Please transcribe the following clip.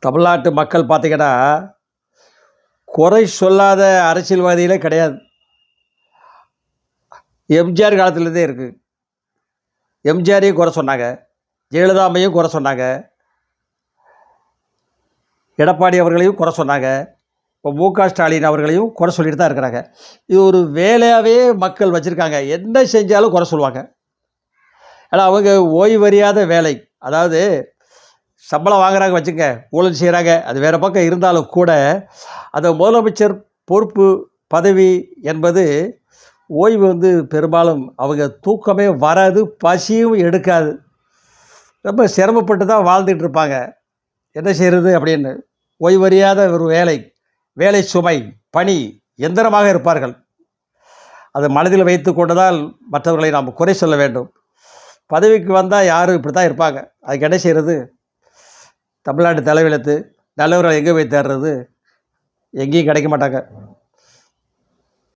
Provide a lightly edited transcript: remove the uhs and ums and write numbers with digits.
தமிழ்நாட்டு மக்கள் பார்த்தீங்கன்னா, குறை சொல்லாத அரசியல்வாதிகளே கிடையாது. எம்ஜிஆர் காலத்துலேருந்தே இருக்கு. எம்ஜிஆரையும் குறை சொன்னாங்க. ஜெயலலிதா அம்மையும் குறை சொன்னாங்க. எடப்பாடி அவர்களையும் குறை சொன்னாங்க. இப்போ மு.க. ஸ்டாலின் அவர்களையும் குறை சொல்லிட்டு தான் இருக்கிறாங்க. இது ஒரு வேலையாவே மக்கள் வச்சிருக்காங்க. என்ன செஞ்சாலும் குறை சொல்லுவாங்க. ஏன்னா அவங்க ஓய்வறியாத வேலை. அதாவது சம்பளம் வாங்குறாங்க வச்சுங்க, ஊழல் செய்கிறாங்க, அது வேறு பக்கம் இருந்தாலும் கூட அந்த முதலமைச்சர் பொறுப்பு பதவி என்பது ஓய்வு பெரும்பாலும் அவங்க தூக்கமே வராது, பசியும் எடுக்காது. ரொம்ப சிரமப்பட்டு தான் வாழ்ந்துட்டு இருப்பாங்க. என்ன செய்கிறது அப்படின்னு. ஓய்வறியாத ஒரு வேலை, வேலை சுமை, பணி, எந்திரமாக இருப்பார்கள். அதை மனதில் வைத்து கொண்டுதான் மற்றவர்களை நாம் குறை சொல்ல வேண்டும். பதவிக்கு வந்தால் யாரும் இப்படி தான் இருப்பாங்க. அதுக்கு என்ன செய்கிறது? தமிழ்நாட்டு தலைவெழுத்து, நல்லவர்கள் எங்கே போய் தேடுறது? எங்கேயும் கிடைக்க மாட்டாங்க.